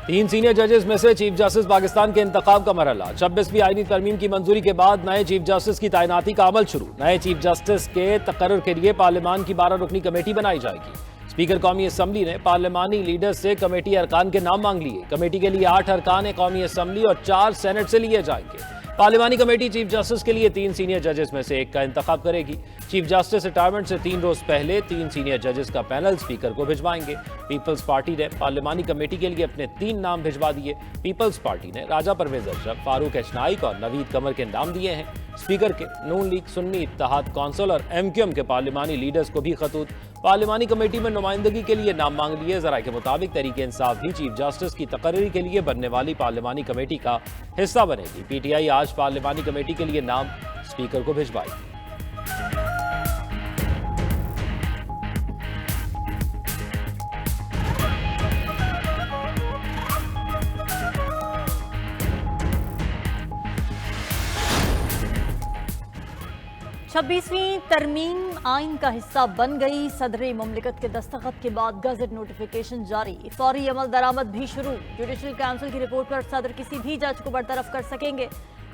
तीन सीनियर जजेस में से चीफ जस्टिस पाकिस्तान के इंतखाब का मरहला। 26वीं आईनी तरमीम की मंजूरी के बाद नए चीफ जस्टिस की तैनाती का अमल शुरू। नए चीफ जस्टिस के तकर्रुर के लिए पार्लियामान की 12 रुकनी कमेटी बनाई जाएगी। स्पीकर कौमी असम्बली ने पार्लियामानी लीडर्स से कमेटी अरकान के नाम मांग लिए। कमेटी के लिए 8 अरकान कौमी असम्बली और 4 सेनेट से लिए जाएंगे। पार्लियामानी कमेटी चीफ जस्टिस के लिए 3 सीनियर जजेस में से एक का इंतखाब करेगी। चीफ जस्टिस रिटायरमेंट से 3 रोज पहले 3 सीनियर जजेस का पैनल स्पीकर को भिजवाएंगे। पीपल्स पार्टी ने पार्लियामानी कमेटी के लिए अपने 3 नाम भिजवा दिए। पीपल्स पार्टी ने राजा परवेज अशरफ, फारूक एचनाइक और नवीद कमर के नाम दिए हैं। स्पीकर के नून लीग, सुन्नी इत्तेहाद कौंसिल और एमक्यूएम के पार्लियामानी लीडर्स को भी खतूत। पार्लियामानी कमेटी में नुमाइंदगी के लिए नाम मांग लिए। जराये के मुताबिक तहरीक इंसाफ भी चीफ जस्टिस की तकर्री के लिए बनने वाली पार्लियामानी कमेटी का हिस्सा बनेगी। पीटीआई आज पार्लियामानी कमेटी के लिए नाम स्पीकर को भिजवाएगी। 26वीं तरमीम आइन का हिस्सा बन गई। सदर मुमलिकत के दस्तखत के बाद गजट नोटिफिकेशन जारी, फौरी अमल दरामद भी शुरू। जुडिशल काउंसिल की रिपोर्ट पर सदर किसी भी जज को बरतरफ कर सकेंगे।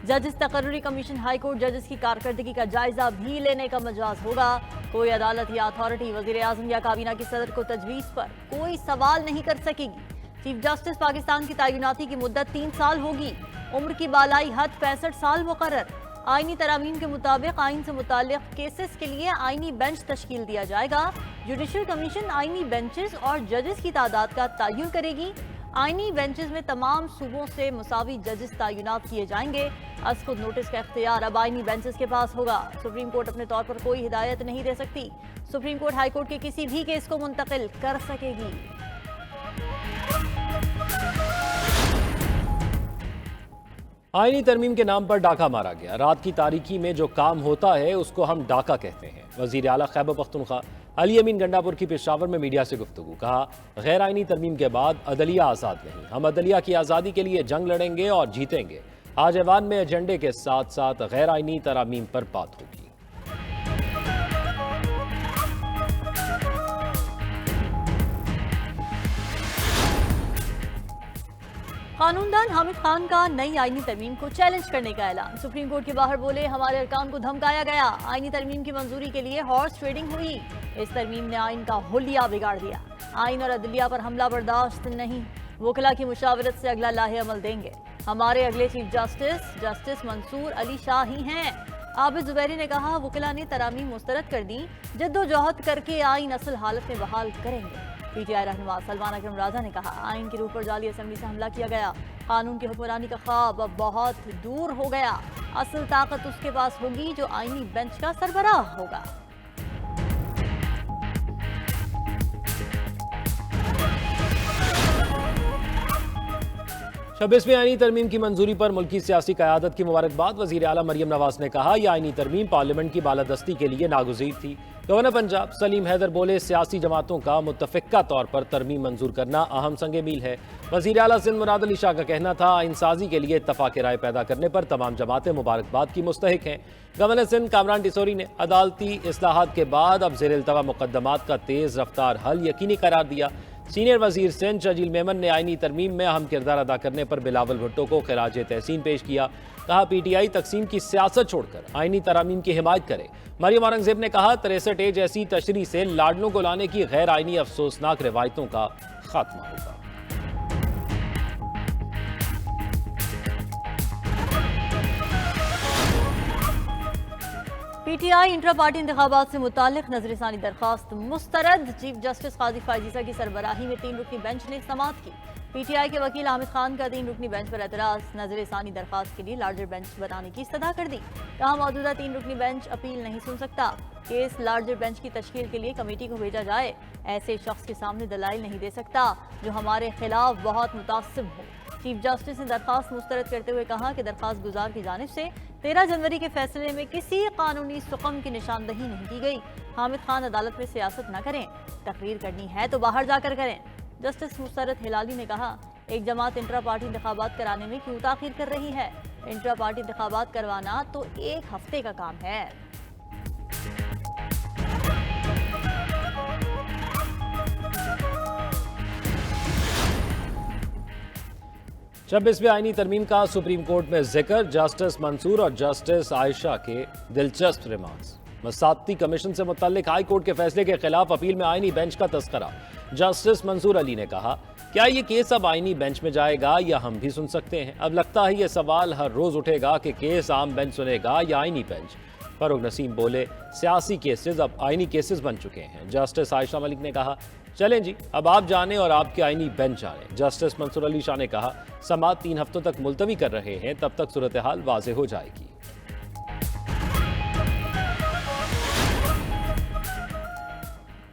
जजेस तकर्रुरी कमीशन हाई कोर्ट जजेस की कारकर्दगी का जायजा भी लेने का मजाज होगा। कोई अदालत या अथॉरिटी वजीर आजम या काबीना की सदर को तजवीज़ पर कोई सवाल नहीं कर सकेगी। चीफ जस्टिस पाकिस्तान की तैनाती की मुद्दत 3 साल होगी। उम्र की बालाई हद 65 साल मुकर्रर। आईनी तरामीम के मुताबिक आइन से मुताल्लिक केसेस के लिए आईनी बेंच तश्कील दिया जाएगा। जुडिशल कमीशन आईनी बेंचेस और जजेस की तादाद का तयन करेगी। आईनी बेंचेस में तमाम सूबों से मुसावी जजेस तैनात किए जाएंगे। अज खुद नोटिस का इख्तियार अब आईनी बेंचेस के पास होगा। सुप्रीम कोर्ट अपने तौर पर कोई हिदायत नहीं दे सकती। सुप्रीम कोर्ट हाई कोर्ट के किसी भी केस को मुंतकिल कर सकेगी। आईनी तरमीम के नाम पर डाका मारा गया। रात की तारीकी में जो काम होता है उसको हम डाका कहते हैं। वजीर आला खैबर पख्तूनख्वा अली अमीन गंडापुर की पेशावर में मीडिया से गुफ्तगू। कहा, गैर आईनी तरमीम के बाद अदलिया आज़ाद नहीं, हम अदलिया की आज़ादी के लिए जंग लड़ेंगे और जीतेंगे। आज ऐवान में एजेंडे के साथ साथ गैर आईनी तरमीम पर बात होगी। कानूनदान हामिद खान का नई आईनी तरमीम को चैलेंज करने का ऐलान। सुप्रीम कोर्ट के बाहर बोले, हमारे अरकान को धमकाया गया। आईनी तरमीम की मंजूरी के लिए हॉर्स ट्रेडिंग हुई। इस तरमीम ने आइन का हुलिया बिगाड़ दिया। आइन और अदलिया पर हमला बर्दाश्त नहीं। वकला की मुशावरत से अगला लाहे अमल देंगे। हमारे अगले चीफ जस्टिस मंसूर अली शाह ही हैं। आबिद जुबैरी ने कहा, वकला ने तरामीम मुस्तरद कर दी, जद्दोजहद करके आइन असल हालत में बहाल करेंगे। पीटीआई रहनुमा सलमान अकरम राजा ने कहा, आइन की रूह पर जाली असेंबली से हमला किया गया। कानून की हुक्मरानी का ख्वाब अब बहुत दूर हो गया। असल ताकत उसके पास होगी जो आईनी बेंच का सरबराह होगा। छब्बीसवीं आईनी तरमीम की मंजूरी पर मुल्की सियासी क़यादत की मुबारकबाद। वज़ीर आला मरियम नवाज ने कहा, यह आईनी तरमीम पार्लियामेंट की बालादस्ती के लिए नागुज़ीर थी। गवर्नर पंजाब सलीम हैदर बोले, सियासी जमातों का मुत्तफ़िक़ा तौर पर तरमीम मंजूर करना अहम संगे मील है। वज़ीर आला सिंध मुराद अली शाह का कहना था, आइनसाज़ी के लिए इत्तफ़ाक़ राय पैदा करने पर तमाम जमातें मुबारकबाद की मुस्तहिक हैं। गवर्नर सिंध कामरान डिसोरी ने अदालती इस्लाहात के बाद अब ज़ेर इल्तवा मुक़द्दमात का तेज़ रफ्तार हल यकीनी करार दिया। सीनियर वजीर सिंध शजील मेमन ने आईनी तरमीम में अहम किरदार अदा करने पर बिलावल भुट्टो को खिराज तहसीन पेश किया। कहा, पीटीआई तकसीम की सियासत छोड़कर आईनी तरामीम की हिमायत करे। मरियम औरंगजेब ने कहा, 63 जैसी तशरीह से लाडलों को लाने की गैर आईनी अफसोसनाक रिवायतों का खात्मा होगा। पीटीआई इंट्रा पार्टी इंतखाबात से मुतालिक नजरसानी दरखास्त मुस्तरद। चीफ जस्टिस काजी फायजीसा की सरबराही में 3 रुकनी बेंच ने समाअत की। पीटीआई के वकील हामिद खान का 3 रुकनी बेंच पर एतराज। नजरसानी दरखास्त के लिए लार्जर बेंच बनाने की इस्तदा कर दी। कहा, मौजूदा 3 रुकनी बेंच अपील नहीं सुन सकता। केस लार्जर बेंच की तश्कील के लिए कमेटी को भेजा जाए। ऐसे शख्स के सामने दलाइल नहीं दे सकता जो हमारे खिलाफ बहुत मुतासिब हो। चीफ जस्टिस ने दरखास्त मुस्तरद करते हुए कहा कि दरखास्त गुजार की जानिब से 13 जनवरी के फैसले में किसी कानूनी सुकम की निशानदही नहीं की गई। हामिद खान अदालत में सियासत न करें, तकरीर करनी है तो बाहर जाकर करें। जस्टिस मुसरत हिलाली ने कहा, एक जमात इंट्रा पार्टी इंतखाबात कराने में क्यों ताखीर कर रही है? इंट्रा पार्टी इंतखाबात करवाना तो 1 हफ्ते का काम है। 26वीं आईनी तरमीम का सुप्रीम कोर्ट में जिक्र, जस्टिस मंसूर और जस्टिस आयशा के दिलचस्प रिमार्क्स। मसाती कमीशन से मुतल्लिक हाई कोर्ट के फैसले के खिलाफ अपील में आईनी बेंच का तस्करा। जस्टिस मंसूर अली ने कहा, क्या ये केस अब आईनी बेंच में जाएगा या हम भी सुन सकते हैं? अब लगता है ये सवाल हर रोज उठेगा कि केस आम बेंच सुनेगा या आईनी बेंच। फरूक नसीम बोले, सियासी केसेस अब आईनी केसेस बन चुके हैं। जस्टिस आयशा मलिक ने कहा, चलें जी, अब आप जाने और आपके आईनी बेंच जाने। जस्टिस मंसूर अली शाह ने कहा, समाअत 3 हफ्तों तक मुलतवी कर रहे हैं, तब तक सूरत हाल वाज़ेह हो जाएगी।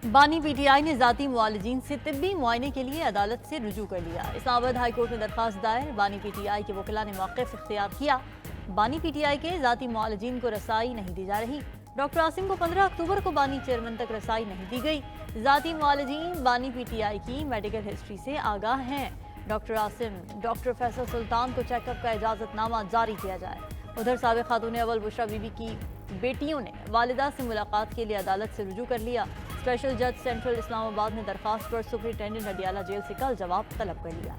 बानी पीटीआई ने जाती मुआलिजीन से तिब्बी मुआयने के लिए अदालत से रुजू कर लिया। इस्लामाबाद हाई कोर्ट में दरखास्त दायर, बानी पीटीआई के वकीला ने मौक़िफ़ इख्तियार किया। बानी पीटीआई के जाती मुआलिजीन को रसाई नहीं दी जा रही। डॉक्टर आसिम को 15 अक्टूबर को बानी चेयरमैन तक रसाई नहीं दी गई। जाती मुआलिजीन बानी पीटीआई की मेडिकल हिस्ट्री से आगाह हैं। डॉक्टर आसिम, डॉक्टर फैसल सुल्तान को चेकअप का इजाज़तनामा जारी किया जाए। उधर साबिक़ खातून अव्वल बुशरा बीबी की बेटियों ने वालिदा से मुलाकात के लिए अदालत से रुजू कर लिया। स्पेशल जज सेंट्रल इस्लामाबाद ने दरखास्त पर सुपरिटेंडेंट अडियाला जेल से कल जवाब तलब कर लिया।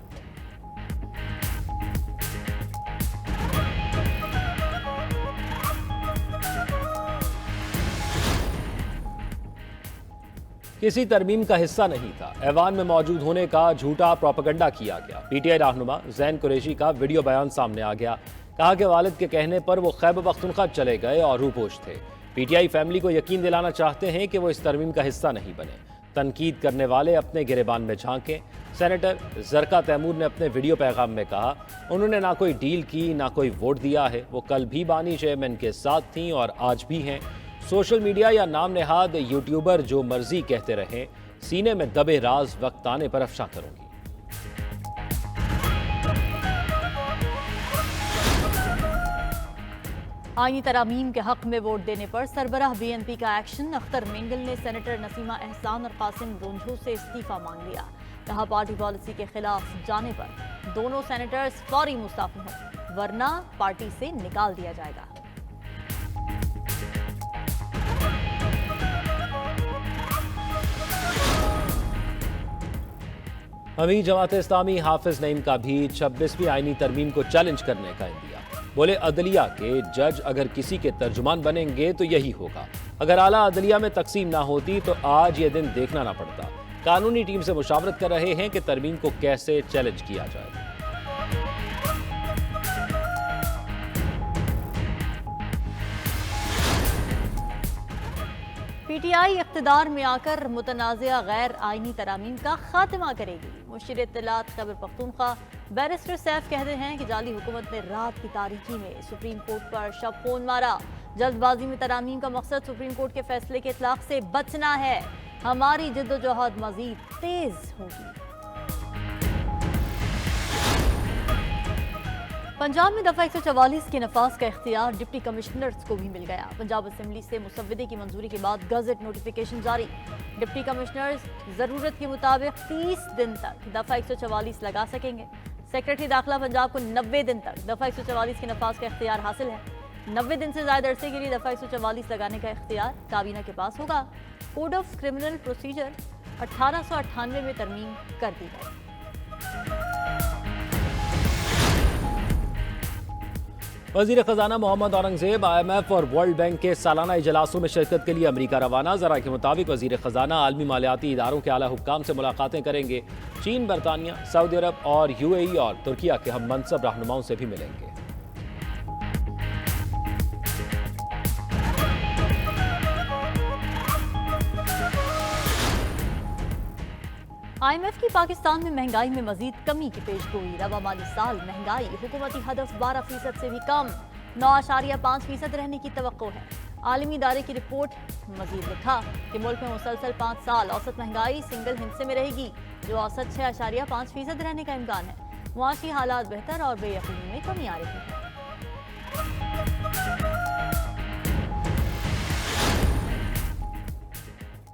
किसी तरमीम का हिस्सा नहीं था, ऐवान में मौजूद होने का झूठा प्रोपेगेंडा किया गया। पीटीआई रहनुमा जैन कुरैशी का वीडियो बयान सामने आ गया। कहा कि वालिद के कहने पर वो खैबर पख्तूनख्वा चले गए और रूपोश थे। पीटीआई फैमिली को यकीन दिलाना चाहते हैं कि वो इस तरमीम का हिस्सा नहीं बने। तनकीद करने वाले अपने गिरेबान में झांकें। सेनेटर जरका तैमूर ने अपने वीडियो पैगाम में कहा, उन्होंने ना कोई डील की, ना कोई वोट दिया है। वो कल भी बानी चेयरमैन के साथ थीं और आज भी हैं। सोशल मीडिया या नाम नेहाद यूट्यूबर जो मर्जी कहते रहें, सीने में दबे राज वक्त आने पर अफशा करूंगी। आईनी तरामीम के हक में वोट देने पर सरबराह बीएनपी का एक्शन। अख्तर मेंगल ने सेनेटर नसीमा एहसान और कासिम गोंझू से इस्तीफा मांग लिया। कहा, पार्टी पॉलिसी के खिलाफ जाने पर दोनों सेनेटर्स फौरी मुस्ताफी हों, वरना पार्टी से निकाल दिया जाएगा। अमीर जमात इस्लामी हाफिज नईम का भी 26वीं आईनी तरमीम को चैलेंज करने का इंदिया। बोले, अदलिया के जज अगर किसी के तर्जुमान बनेंगे तो यही होगा। अगर आला अदलिया में तकसीम ना होती तो आज ये दिन देखना ना पड़ता। कानूनी टीम से मुशावरत कर रहे हैं कि तरमीम को कैसे चैलेंज किया जाए। पीटीआई इख्तिदार में आकर मुतनाज़िया गैर आईनी तरामीम का खात्मा करेगी। मुशीर इत्तलात खैबर पख्तूनख्वा बैरिस्टर सैफ कहते हैं कि जाली हुकूमत ने रात की तारीकी में सुप्रीम कोर्ट पर शब फोन मारा। जल्दबाजी में तरामीम का मकसद सुप्रीम कोर्ट के फैसले के इतलाक से बचना है। हमारी जिद्दोजहद मजीद तेज होगी। पंजाब में दफा 144 के नफाज का इख्तियार डिप्टी कमिश्नर्स को भी मिल गया। पंजाब असेंबली से मुसव्वदे की मंजूरी के बाद गजट नोटिफिकेशन जारी। डिप्टी कमिश्नर्स जरूरत के मुताबिक 30 दिन तक दफा 144 लगा सकेंगे। सेक्रेटरी दाखिला पंजाब को 90 दिन तक दफा 144 के नफाज का इख्तियार हासिल है। 90 दिन से ज्यादा अरसे के लिए दफा 144 लगाने का इख्तियार काबीना के पास होगा। कोड ऑफ क्रिमिनल प्रोसीजर 1898 में तरमीम कर दी है। वज़ीर ख़ज़ाना मोहम्मद औरंगज़ेब IMF और वर्ल्ड बैंक के सालाना इजलासों में शिरकत के लिए अमरीका रवाना। ज़रा के मुताबिक वज़ीर ख़ज़ाना आलमी मालियाती इदारों के आला हुक्काम से मुलाकातें करेंगे। चीन, बरतानिया, सऊदी अरब और UAE और तुर्किया के हम मनसब रहनुमाओं से भी मिलेंगे। IMF की पाकिस्तान में महंगाई में मजीद कमी की पेशगोई। रवा माली साल महंगाई हुकूमती हदफ 12% से भी कम 9.5% रहने की तवक्को है। आलमी इदारे की रिपोर्ट मजीद लिखा कि मुल्क में मुसलसल 5 साल औसत महंगाई सिंगल हिस्से में रहेगी, जो औसत 6.5% रहने का इम्कान है। मुआशी हालात बेहतर और बेयकीनी में कमी आ रही है।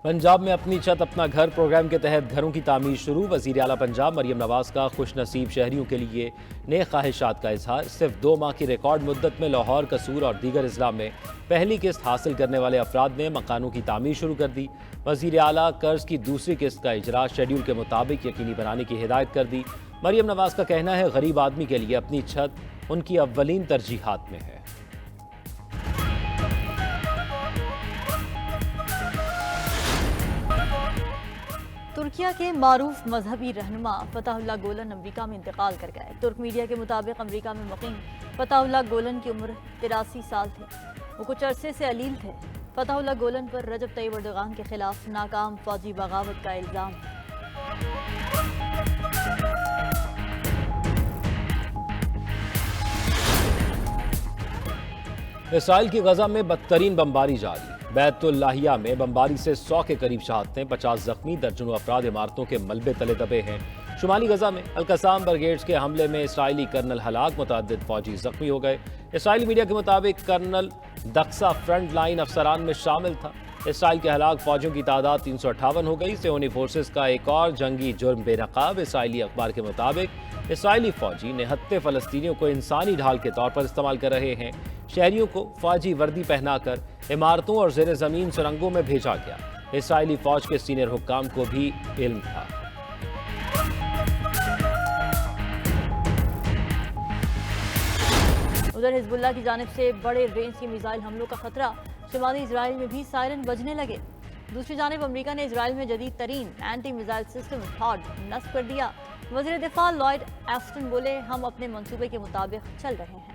पंजाब में अपनी छत अपना घर प्रोग्राम के तहत घरों की तामीर शुरू। वज़ीर आला पंजाब मरियम नवाज का खुश नसीब शहरियों के लिए नेक ख्वाहिशात का इजहार। सिर्फ 2 माह की रिकॉर्ड मुद्दत में लाहौर, कसूर और दीगर अजला में पहली किस्त हासिल करने वाले अफराद ने मकानों की तामीर शुरू कर दी। वज़ीर आला कर्ज की दूसरी किस्त का इजरा शेड्यूल के मुताबिक यकीनी बनाने की हिदायत कर दी। मरियम नवाज का कहना है गरीब आदमी के लिए अपनी छत उनकी अव्वलीन तरजीहात में है। तुर्किया के मारूफ मजहबी रहनुमा फताहुल्लाह गोलन अमेरिका में इंतकाल कर गए। तुर्क मीडिया के मुताबिक अमेरिका में मुकीम फताहुल्लाह गोलन की उम्र 83 साल थी। वो कुछ अरसे से अलील थे। फताहुल्लाह गोलन पर रजब तैयब एर्दोगान के खिलाफ नाकाम फौजी बगावत का इल्जाम है। इसराइल की गजा में बदतरीन बमबारी जारी। बैतुल लाहिया में बमबारी से 100 के करीब शहादतें, 50 जख्मी, दर्जनों अफराद इमारतों के मलबे तले दबे हैं। शुमाली गजा में अल-कसाम ब्रिगेड्स के हमले में इसराइली कर्नल हलाक, मुतअद्दिद फौजी जख्मी हो गए। इसराइली मीडिया के मुताबिक कर्नल दक्सा फ्रंट लाइन अफसरान में शामिल था। इसराइल के हलाक फौजियों की तादाद 358 हो गई। सियोनी फोर्सेस का एक और जंगी जुर्म बेनकाब। इसराइली अखबार के मुताबिक इसराइली फौजी निहत्ते फलस्तीनियों को इंसानी ढाल के तौर पर इस्तेमाल कर रहे हैं। शहरियों को फौजी वर्दी पहनाकर इमारतों और ज़ेर ज़मीन सुरंगों में भेजा गया। इसराइली फौज के सीनियर हुक्काम को भी इल्म था। उधर हिजबुल्लाह की जानिब से बड़े रेंज के मिसाइल हमलों का खतरा। शुमाली इजराइल में भी सायरन बजने लगे। दूसरी जानिब अमेरिका ने इजराइल में जदीद तरीन एंटी मिसाइल सिस्टम थाड नस्ब कर दिया। वज़ीर दिफा लॉयड एस्टन बोले, हम अपने मंसूबे के मुताबिक चल रहे हैं।